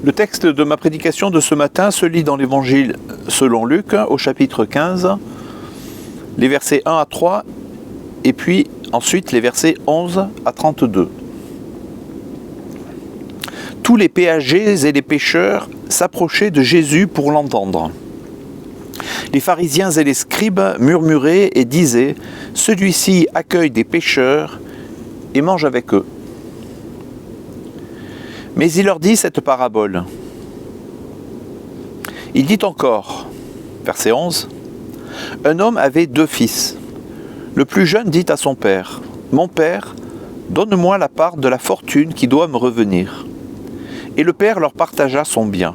Le texte de ma prédication de ce matin se lit dans l'Évangile selon Luc, au chapitre 15, les versets 1 à 3, et puis ensuite les versets 11 à 32. Tous les péagers et les pêcheurs s'approchaient de Jésus pour l'entendre. Les pharisiens et les scribes murmuraient et disaient « Celui-ci accueille des pécheurs et mange avec eux. » Mais il leur dit cette parabole. Il dit encore, verset 11, « Un homme avait 2 fils. Le plus jeune dit à son père, « Mon père, donne-moi la part de la fortune qui doit me revenir. » Et le père leur partagea son bien.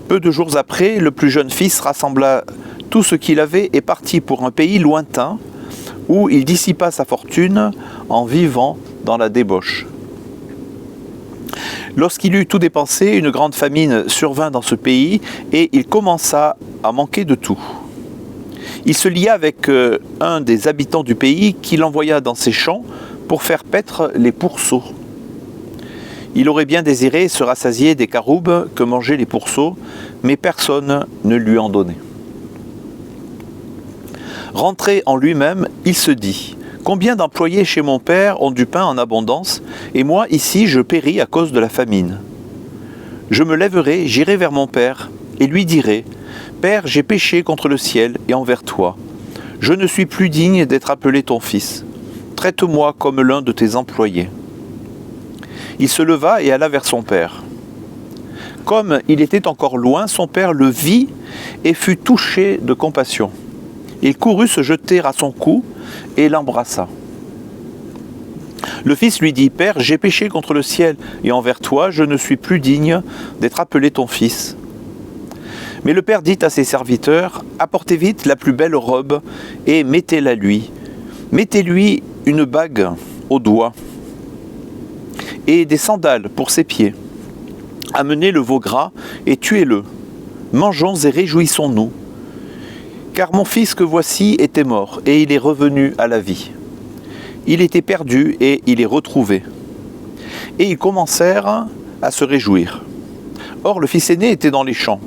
Peu de jours après, le plus jeune fils rassembla tout ce qu'il avait et partit pour un pays lointain, où il dissipa sa fortune en vivant dans la débauche. Lorsqu'il eut tout dépensé, une grande famine survint dans ce pays et il commença à manquer de tout. Il se lia avec un des habitants du pays qui l'envoya dans ses champs pour faire paître les pourceaux. Il aurait bien désiré se rassasier des caroubes que mangeaient les pourceaux, mais personne ne lui en donnait. Rentré en lui-même, il se dit « Combien d'employés chez mon père ont du pain en abondance, et moi ici je péris à cause de la famine. Je me lèverai, j'irai vers mon père, et lui dirai « Père, j'ai péché contre le ciel et envers toi. Je ne suis plus digne d'être appelé ton fils. Traite-moi comme l'un de tes employés. » Il se leva et alla vers son père. Comme il était encore loin, son père le vit et fut touché de compassion. Il courut se jeter à son cou et l'embrassa. Le fils lui dit « Père, j'ai péché contre le ciel et envers toi, je ne suis plus digne d'être appelé ton fils. » Mais le père dit à ses serviteurs « Apportez vite la plus belle robe et mettez-la lui. Mettez-lui une bague au doigt et des sandales pour ses pieds. Amenez le veau gras et tuez-le. Mangeons et réjouissons-nous. Car mon fils que voici était mort, et il est revenu à la vie. Il était perdu, et il est retrouvé. » Et ils commencèrent à se réjouir. Or le fils aîné était dans les champs.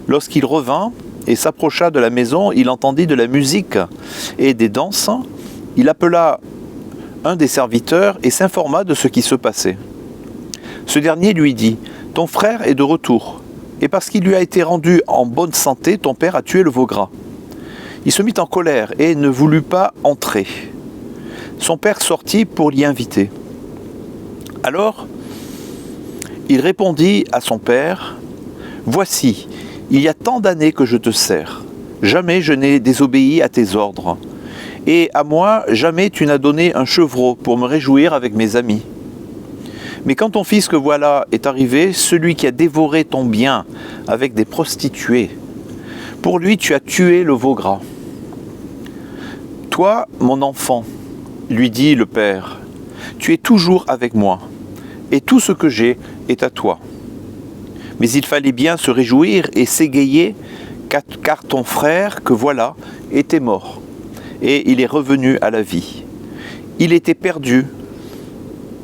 Lorsqu'il revint et s'approcha de la maison, il entendit de la musique et des danses. Il appela un des serviteurs et s'informa de ce qui se passait. Ce dernier lui dit « Ton frère est de retour, et parce qu'il lui a été rendu en bonne santé, ton père a tué le veau gras. » Il se mit en colère et ne voulut pas entrer. Son père sortit pour l'y inviter. Alors, il répondit à son père « Voici, il y a tant d'années que je te sers. Jamais je n'ai désobéi à tes ordres. Et à moi, jamais tu n'as donné un chevreau pour me réjouir avec mes amis. Mais quand ton fils que voilà est arrivé, celui qui a dévoré ton bien avec des prostituées, pour lui tu as tué le veau gras. Toi, mon enfant, lui dit le père, tu es toujours avec moi, et tout ce que j'ai est à toi. Mais il fallait bien se réjouir et s'égayer, car ton frère que voilà était mort, et il est revenu à la vie. Il était perdu,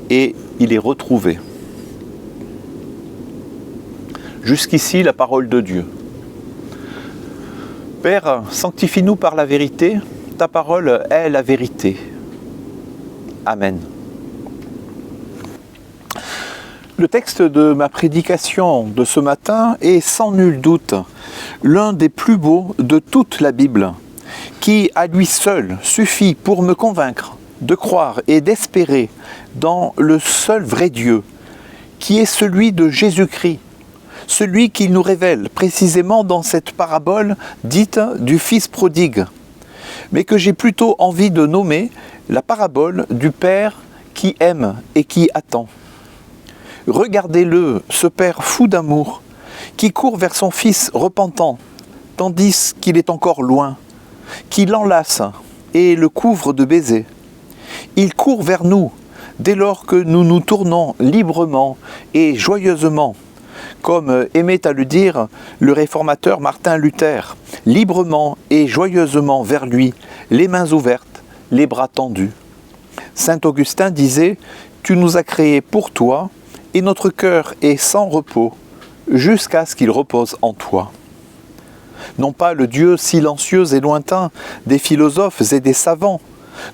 et il est retrouvé. Jusqu'ici, la parole de Dieu. Père, sanctifie-nous par la vérité. Ta parole est la vérité. Amen. Le texte de ma prédication de ce matin est sans nul doute l'un des plus beaux de toute la Bible, qui à lui seul suffit pour me convaincre de croire et d'espérer dans le seul vrai Dieu, qui est celui de Jésus-Christ, celui qu'il nous révèle précisément dans cette parabole dite du Fils prodigue, mais que j'ai plutôt envie de nommer la parabole du Père qui aime et qui attend. Regardez-le, ce Père fou d'amour, qui court vers son Fils repentant, tandis qu'il est encore loin, qui l'enlace et le couvre de baisers. Il court vers nous, dès lors que nous nous tournons librement et joyeusement, comme aimait à le dire le réformateur Martin Luther, librement et joyeusement vers lui, les mains ouvertes, les bras tendus. Saint Augustin disait « Tu nous as créés pour toi, et notre cœur est sans repos jusqu'à ce qu'il repose en toi. Non pas le Dieu silencieux et lointain des philosophes et des savants,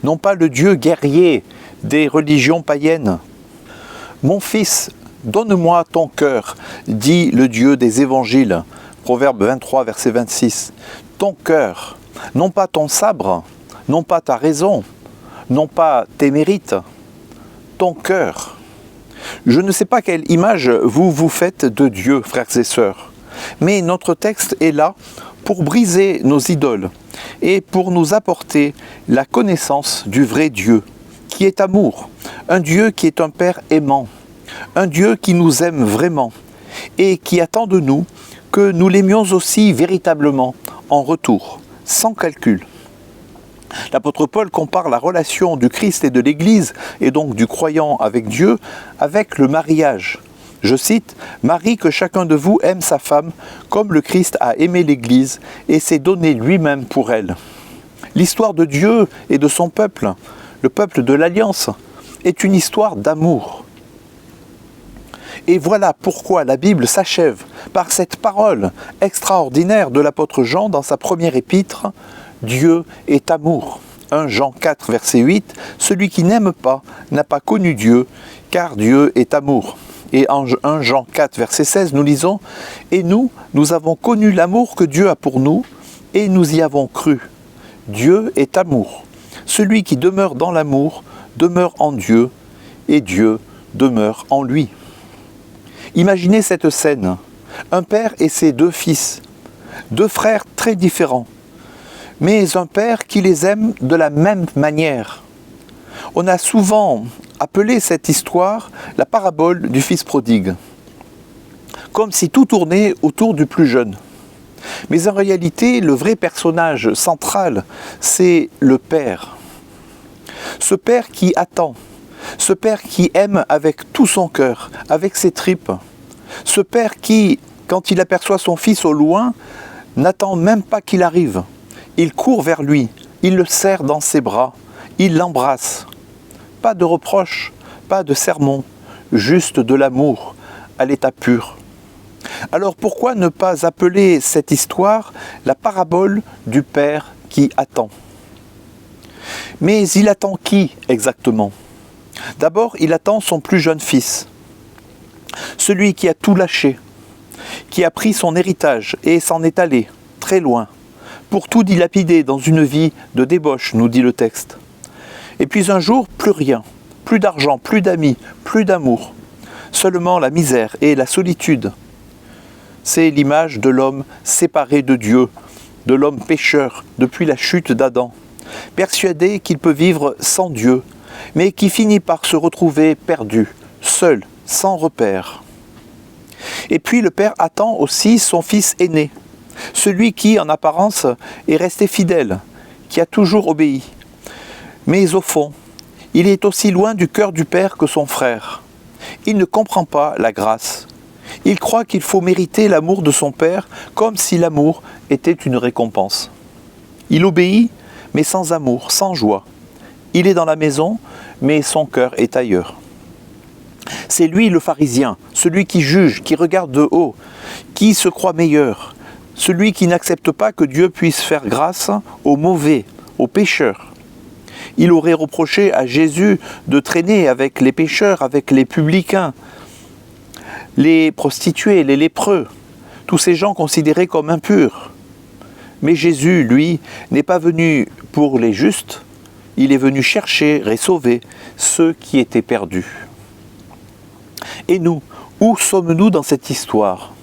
non pas le Dieu guerrier des religions païennes. Mon fils, donne-moi ton cœur, dit le Dieu des évangiles, Proverbe 23, verset 26. Ton cœur, non pas ton sabre, non pas ta raison, non pas tes mérites, ton cœur. Je ne sais pas quelle image vous vous faites de Dieu, frères et sœurs, mais notre texte est là pour briser nos idoles et pour nous apporter la connaissance du vrai Dieu, qui est amour, un Dieu qui est un Père aimant, un Dieu qui nous aime vraiment et qui attend de nous que nous l'aimions aussi véritablement en retour, sans calcul. L'apôtre Paul compare la relation du Christ et de l'Église, et donc du croyant avec Dieu, avec le mariage. Je cite, « Marie, que chacun de vous aime sa femme, comme le Christ a aimé l'Église et s'est donné lui-même pour elle. » L'histoire de Dieu et de son peuple, le peuple de l'Alliance, est une histoire d'amour. Et voilà pourquoi la Bible s'achève par cette parole extraordinaire de l'apôtre Jean dans sa première épître, « Dieu est amour ». 1 Jean 4, verset 8, « Celui qui n'aime pas n'a pas connu Dieu, car Dieu est amour ». Et en 1 Jean 4, verset 16, nous lisons « Et nous, nous avons connu l'amour que Dieu a pour nous, et nous y avons cru. Dieu est amour. Celui qui demeure dans l'amour demeure en Dieu, et Dieu demeure en lui. » Imaginez cette scène, un père et ses deux fils, deux frères très différents, mais un père qui les aime de la même manière. On a souvent appelé cette histoire la parabole du fils prodigue, comme si tout tournait autour du plus jeune. Mais en réalité, le vrai personnage central, c'est le père. Ce père qui attend, ce père qui aime avec tout son cœur, avec ses tripes. Ce père qui, quand il aperçoit son fils au loin, n'attend même pas qu'il arrive. Il court vers lui, il le serre dans ses bras, il l'embrasse. Pas de reproches, pas de sermons, juste de l'amour à l'état pur. Alors pourquoi ne pas appeler cette histoire la parabole du père qui attend? Mais il attend qui exactement? D'abord, il attend son plus jeune fils, celui qui a tout lâché, qui a pris son héritage et s'en est allé très loin, pour tout dilapider dans une vie de débauche, nous dit le texte. Et puis un jour, plus rien, plus d'argent, plus d'amis, plus d'amour, seulement la misère et la solitude. C'est l'image de l'homme séparé de Dieu, de l'homme pécheur depuis la chute d'Adam, persuadé qu'il peut vivre sans Dieu, mais qui finit par se retrouver perdu, seul, sans repère. Et puis le père attend aussi son fils aîné, celui qui, en apparence, est resté fidèle, qui a toujours obéi. Mais au fond, il est aussi loin du cœur du père que son frère. Il ne comprend pas la grâce. Il croit qu'il faut mériter l'amour de son père comme si l'amour était une récompense. Il obéit, mais sans amour, sans joie. Il est dans la maison, mais son cœur est ailleurs. C'est lui le pharisien, celui qui juge, qui regarde de haut, qui se croit meilleur, celui qui n'accepte pas que Dieu puisse faire grâce aux mauvais, aux pécheurs. Il aurait reproché à Jésus de traîner avec les pécheurs, avec les publicains, les prostituées, les lépreux, tous ces gens considérés comme impurs. Mais Jésus, lui, n'est pas venu pour les justes, il est venu chercher et sauver ceux qui étaient perdus. Et nous, où sommes-nous dans cette histoire?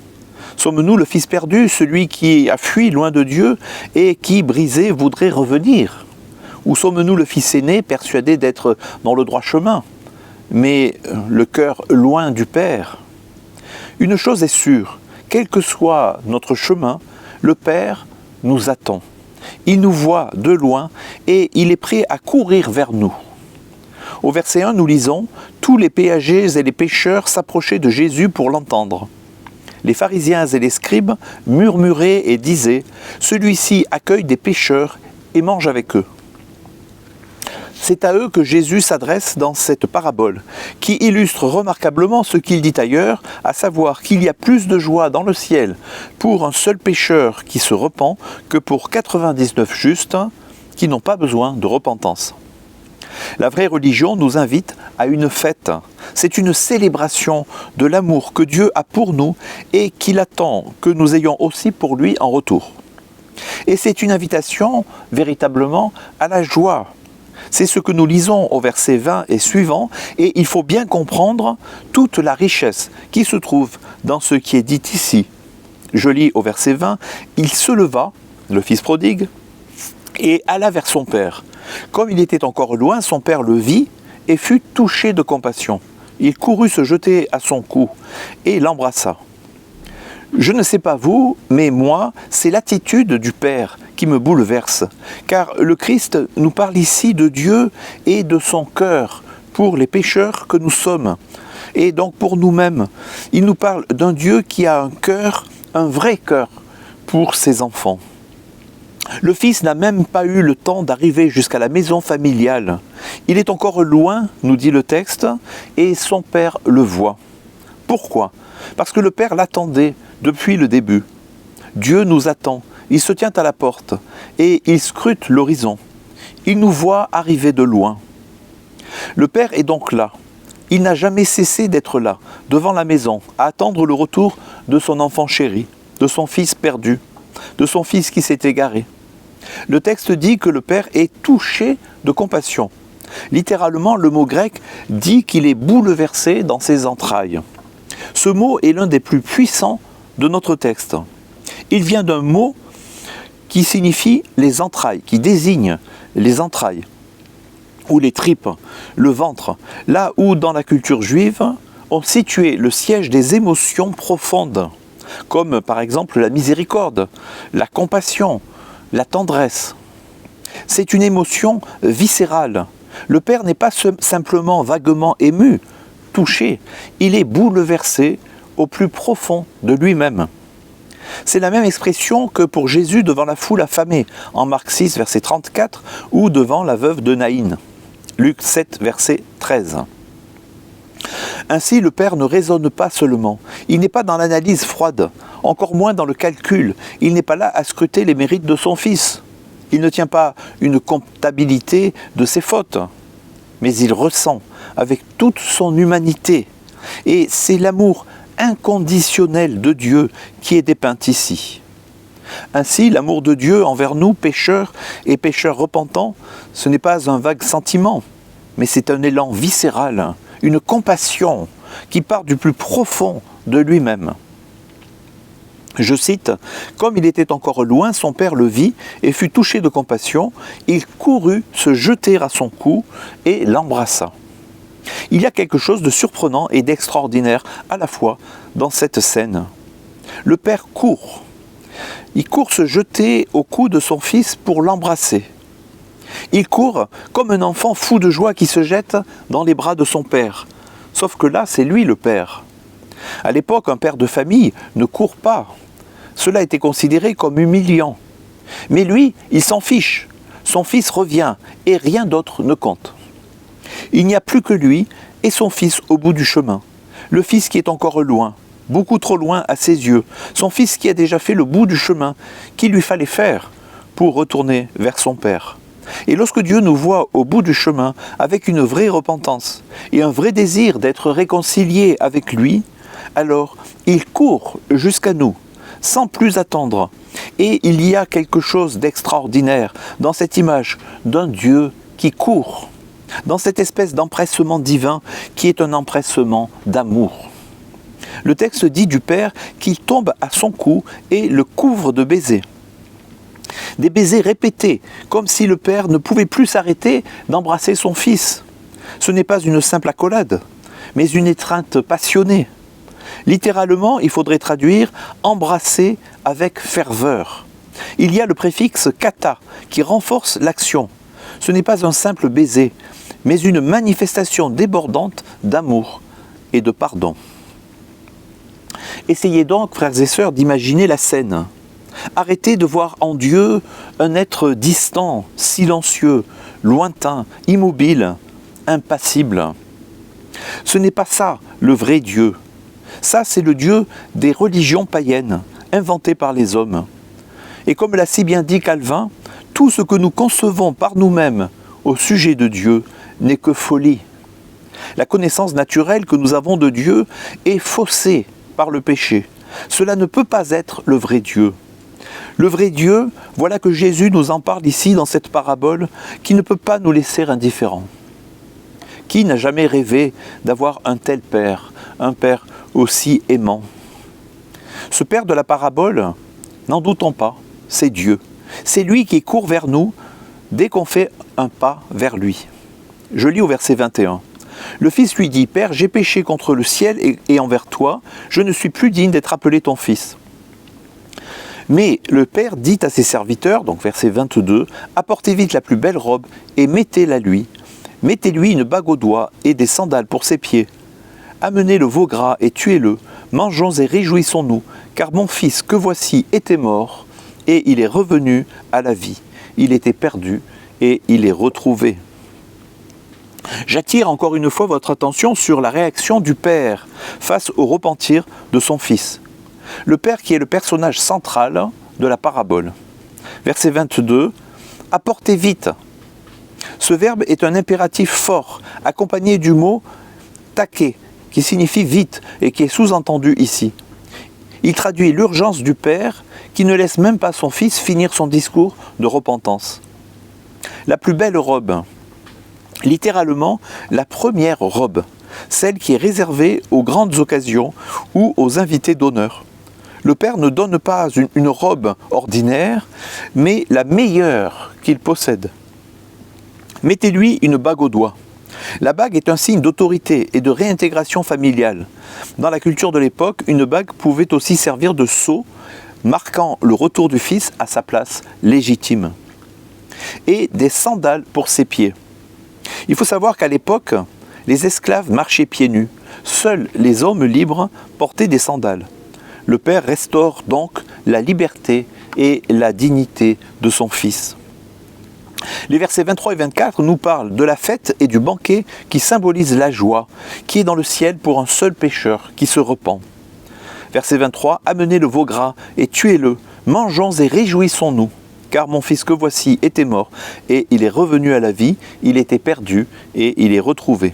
Sommes-nous le fils perdu, celui qui a fui loin de Dieu et qui, brisé, voudrait revenir? Ou sommes-nous le fils aîné, persuadé d'être dans le droit chemin, mais le cœur loin du Père? Une chose est sûre, quel que soit notre chemin, le Père nous attend. Il nous voit de loin et il est prêt à courir vers nous. Au verset 1, nous lisons « Tous les péagers et les pécheurs s'approchaient de Jésus pour l'entendre. Les pharisiens et les scribes murmuraient et disaient « Celui-ci accueille des pécheurs et mange avec eux. » C'est à eux que Jésus s'adresse dans cette parabole, qui illustre remarquablement ce qu'il dit ailleurs, à savoir qu'il y a plus de joie dans le ciel pour un seul pécheur qui se repent que pour 99 justes qui n'ont pas besoin de repentance. La vraie religion nous invite à une fête. C'est une célébration de l'amour que Dieu a pour nous et qu'il attend que nous ayons aussi pour lui en retour. Et c'est une invitation véritablement à la joie. C'est ce que nous lisons au verset 20 et suivant, et il faut bien comprendre toute la richesse qui se trouve dans ce qui est dit ici. Je lis au verset 20, « Il se leva, le fils prodigue, et alla vers son père. Comme il était encore loin, son père le vit et fut touché de compassion. Il courut se jeter à son cou et l'embrassa. Je ne sais pas vous, mais moi, c'est l'attitude du Père qui me bouleverse, car le Christ nous parle ici de Dieu et de son cœur pour les pécheurs que nous sommes, et donc pour nous-mêmes. Il nous parle d'un Dieu qui a un cœur, un vrai cœur pour ses enfants. Le fils n'a même pas eu le temps d'arriver jusqu'à la maison familiale. Il est encore loin, nous dit le texte, et son père le voit. Pourquoi ? Parce que le père l'attendait depuis le début. Dieu nous attend, il se tient à la porte et il scrute l'horizon. Il nous voit arriver de loin. Le père est donc là. Il n'a jamais cessé d'être là, devant la maison, à attendre le retour de son enfant chéri, de son fils perdu, de son fils qui s'est égaré. Le texte dit que le père est touché de compassion. Littéralement, le mot grec dit qu'il est bouleversé dans ses entrailles. Ce mot est l'un des plus puissants de notre texte. Il vient d'un mot qui signifie les entrailles, qui désigne les entrailles, ou les tripes, le ventre, là où dans la culture juive, on situait le siège des émotions profondes, comme par exemple la miséricorde, la compassion, la tendresse. C'est une émotion viscérale. Le Père n'est pas simplement vaguement ému, touché, il est bouleversé au plus profond de lui-même. C'est la même expression que pour Jésus devant la foule affamée, en Marc 6, verset 34, ou devant la veuve de Naïn, Luc 7, verset 13. Ainsi, le Père ne raisonne pas seulement, il n'est pas dans l'analyse froide, encore moins dans le calcul, il n'est pas là à scruter les mérites de son Fils. Il ne tient pas une comptabilité de ses fautes, mais il ressent avec toute son humanité. Et c'est l'amour inconditionnel de Dieu qui est dépeint ici. Ainsi, l'amour de Dieu envers nous, pécheurs et pécheurs repentants, ce n'est pas un vague sentiment, mais c'est un élan viscéral, une compassion qui part du plus profond de lui-même. Je cite, « Comme il était encore loin, son père le vit et fut touché de compassion. Il courut se jeter à son cou et l'embrassa. » Il y a quelque chose de surprenant et d'extraordinaire à la fois dans cette scène. Le père court. Il court se jeter au cou de son fils pour l'embrasser. Il court comme un enfant fou de joie qui se jette dans les bras de son père. Sauf que là, c'est lui le père. À l'époque, un père de famille ne court pas. Cela était considéré comme humiliant. Mais lui, il s'en fiche. Son fils revient et rien d'autre ne compte. Il n'y a plus que lui et son fils au bout du chemin. Le fils qui est encore loin, beaucoup trop loin à ses yeux. Son fils qui a déjà fait le bout du chemin qu'il lui fallait faire pour retourner vers son père. Et lorsque Dieu nous voit au bout du chemin avec une vraie repentance et un vrai désir d'être réconcilié avec lui, alors il court jusqu'à nous, sans plus attendre. Et il y a quelque chose d'extraordinaire dans cette image d'un Dieu qui court, dans cette espèce d'empressement divin qui est un empressement d'amour. Le texte dit du Père qu'il tombe à son cou et le couvre de baisers. Des baisers répétés, comme si le Père ne pouvait plus s'arrêter d'embrasser son Fils. Ce n'est pas une simple accolade, mais une étreinte passionnée. Littéralement, il faudrait traduire « embrasser avec ferveur ». Il y a le préfixe « kata » qui renforce l'action. Ce n'est pas un simple baiser, mais une manifestation débordante d'amour et de pardon. Essayez donc, frères et sœurs, d'imaginer la scène. Arrêtez de voir en Dieu un être distant, silencieux, lointain, immobile, impassible. Ce n'est pas ça le vrai Dieu. Ça, c'est le Dieu des religions païennes, inventées par les hommes. Et comme l'a si bien dit Calvin, tout ce que nous concevons par nous-mêmes au sujet de Dieu n'est que folie. La connaissance naturelle que nous avons de Dieu est faussée par le péché. Cela ne peut pas être le vrai Dieu. Le vrai Dieu, voilà que Jésus nous en parle ici dans cette parabole, qui ne peut pas nous laisser indifférents. Qui n'a jamais rêvé d'avoir un tel Père, un Père aussi aimant? Ce Père de la parabole, n'en doutons pas, c'est Dieu. C'est lui qui court vers nous dès qu'on fait un pas vers lui. Je lis au verset 21. Le fils lui dit, « Père, j'ai péché contre le ciel et envers toi, je ne suis plus digne d'être appelé ton fils. » Mais le père dit à ses serviteurs, donc verset 22, « Apportez vite la plus belle robe et mettez-la lui. Mettez-lui une bague au doigt et des sandales pour ses pieds. Amenez le veau gras et tuez-le. Mangeons et réjouissons-nous, car mon fils que voici était mort et il est revenu à la vie. Il était perdu et il est retrouvé. » J'attire encore une fois votre attention sur la réaction du père face au repentir de son fils. Le père qui est le personnage central de la parabole. Verset 22, « Apportez vite ». Ce verbe est un impératif fort, accompagné du mot « taquer », qui signifie « vite » et qui est sous-entendu ici. Il traduit l'urgence du père qui ne laisse même pas son fils finir son discours de repentance. La plus belle robe, littéralement la première robe, celle qui est réservée aux grandes occasions ou aux invités d'honneur. Le Père ne donne pas une robe ordinaire, mais la meilleure qu'il possède. Mettez-lui une bague au doigt. La bague est un signe d'autorité et de réintégration familiale. Dans la culture de l'époque, une bague pouvait aussi servir de sceau, marquant le retour du fils à sa place légitime. Et des sandales pour ses pieds. Il faut savoir qu'à l'époque, les esclaves marchaient pieds nus. Seuls les hommes libres portaient des sandales. Le Père restaure donc la liberté et la dignité de son Fils. Les versets 23 et 24 nous parlent de la fête et du banquet qui symbolisent la joie qui est dans le ciel pour un seul pécheur qui se repent. Verset 23, « Amenez le veau gras et tuez-le, mangeons et réjouissons-nous, car mon fils que voici était mort et il est revenu à la vie, il était perdu et il est retrouvé. »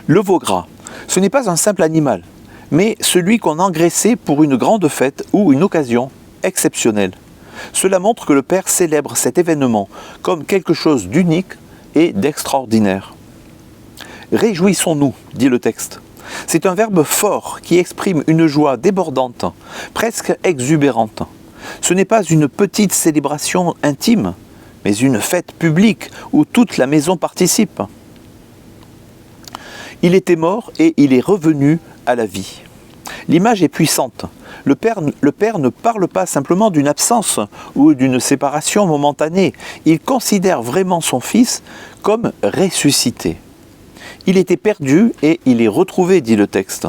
Le veau gras, ce n'est pas un simple animal, mais celui qu'on engraissait pour une grande fête ou une occasion exceptionnelle. Cela montre que le Père célèbre cet événement comme quelque chose d'unique et d'extraordinaire. Réjouissons-nous, dit le texte. C'est un verbe fort qui exprime une joie débordante, presque exubérante. Ce n'est pas une petite célébration intime, mais une fête publique où toute la maison participe. Il était mort et il est revenu à la vie. L'image est puissante. Le Père ne parle pas simplement d'une absence ou d'une séparation momentanée. Il considère vraiment son Fils comme ressuscité. Il était perdu et il est retrouvé, dit le texte.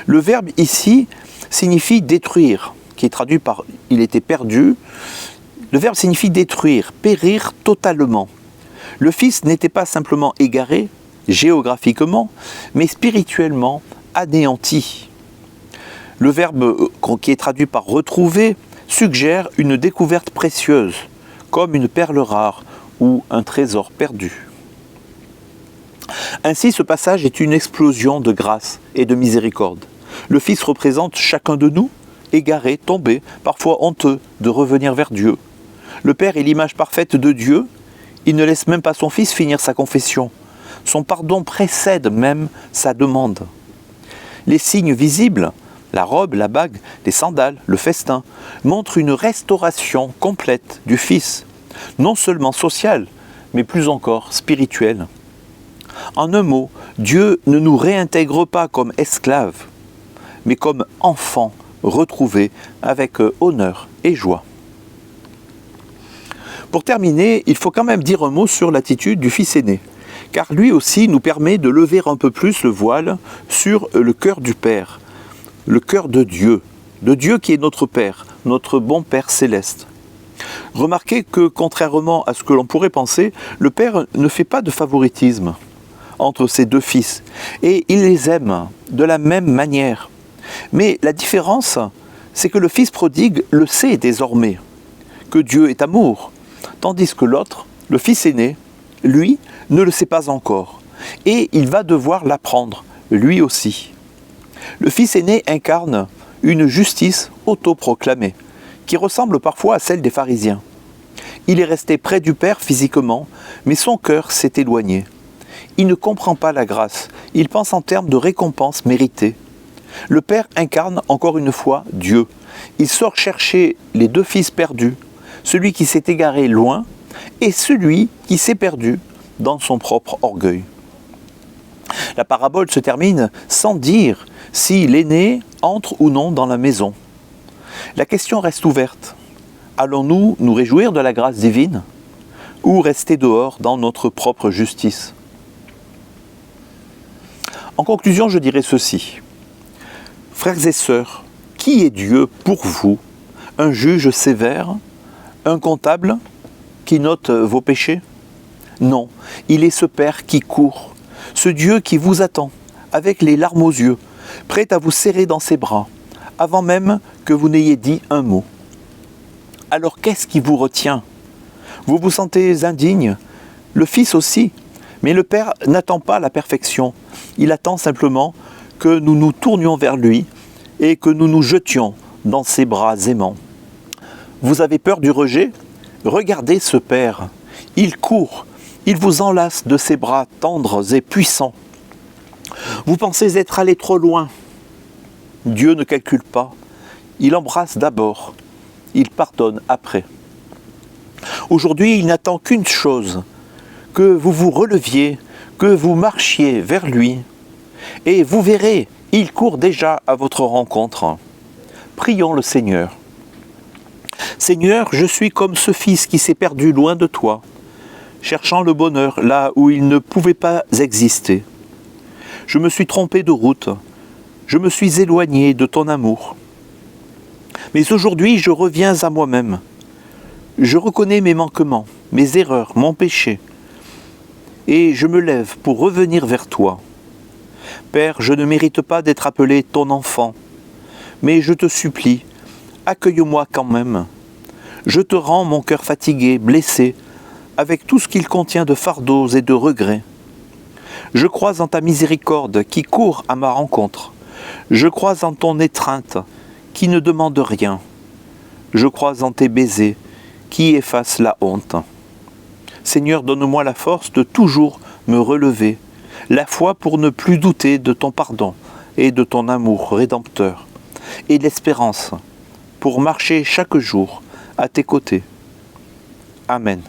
Le verbe ici signifie détruire, qui est traduit par « il était perdu ». Le verbe signifie détruire, périr totalement. Le Fils n'était pas simplement égaré, géographiquement, mais spirituellement anéanti. Le verbe qui est traduit par « retrouver » suggère une découverte précieuse, comme une perle rare ou un trésor perdu. Ainsi, ce passage est une explosion de grâce et de miséricorde. Le Fils représente chacun de nous, égarés, tombés, parfois honteux de revenir vers Dieu. Le Père est l'image parfaite de Dieu. Il ne laisse même pas son Fils finir sa confession. Son pardon précède même sa demande. Les signes visibles, la robe, la bague, les sandales, le festin, montrent une restauration complète du Fils, non seulement sociale, mais plus encore spirituelle. En un mot, Dieu ne nous réintègre pas comme esclaves, mais comme enfants retrouvés avec honneur et joie. Pour terminer, il faut quand même dire un mot sur l'attitude du Fils aîné, car lui aussi nous permet de lever un peu plus le voile sur le cœur du Père, le cœur de Dieu qui est notre Père, notre bon Père céleste. Remarquez que, contrairement à ce que l'on pourrait penser, le Père ne fait pas de favoritisme entre ses deux fils, et il les aime de la même manière. Mais la différence, c'est que le fils prodigue le sait désormais, que Dieu est amour, tandis que l'autre, le fils aîné, lui, ne le sait pas encore, et il va devoir l'apprendre, lui aussi. Le fils aîné incarne une justice autoproclamée, qui ressemble parfois à celle des pharisiens. Il est resté près du Père physiquement, mais son cœur s'est éloigné. Il ne comprend pas la grâce, il pense en termes de récompense méritée. Le Père incarne encore une fois Dieu. Il sort chercher les deux fils perdus, celui qui s'est égaré loin et celui qui s'est perdu dans son propre orgueil. La parabole se termine sans dire si l'aîné entre ou non dans la maison. La question reste ouverte. Allons-nous nous réjouir de la grâce divine ou rester dehors dans notre propre justice? En conclusion, je dirais ceci. Frères et sœurs, qui est Dieu pour vous? Un juge sévère? Un comptable qui note vos péchés? Non, il est ce Père qui court, ce Dieu qui vous attend, avec les larmes aux yeux, prêt à vous serrer dans ses bras, avant même que vous n'ayez dit un mot. Alors qu'est-ce qui vous retient? Vous vous sentez indigne? Le Fils aussi. Mais le Père n'attend pas la perfection. Il attend simplement que nous nous tournions vers lui et que nous nous jetions dans ses bras aimants. Vous avez peur du rejet? Regardez ce Père. Il court, il vous enlace de ses bras tendres et puissants. Vous pensez être allé trop loin. Dieu ne calcule pas. Il embrasse d'abord. Il pardonne après. Aujourd'hui, il n'attend qu'une chose, que vous vous releviez, que vous marchiez vers lui. Et vous verrez, il court déjà à votre rencontre. Prions le Seigneur. Seigneur, je suis comme ce fils qui s'est perdu loin de toi, cherchant le bonheur là où il ne pouvait pas exister. Je me suis trompé de route, je me suis éloigné de ton amour. Mais aujourd'hui, je reviens à moi-même. Je reconnais mes manquements, mes erreurs, mon péché. Et je me lève pour revenir vers toi. Père, je ne mérite pas d'être appelé ton enfant, mais je te supplie, accueille-moi quand même. Je te rends mon cœur fatigué, blessé, avec tout ce qu'il contient de fardeaux et de regrets. Je crois en ta miséricorde qui court à ma rencontre. Je crois en ton étreinte qui ne demande rien. Je crois en tes baisers qui effacent la honte. Seigneur, donne-moi la force de toujours me relever, la foi pour ne plus douter de ton pardon et de ton amour rédempteur, et l'espérance pour marcher chaque jour à tes côtés. Amen.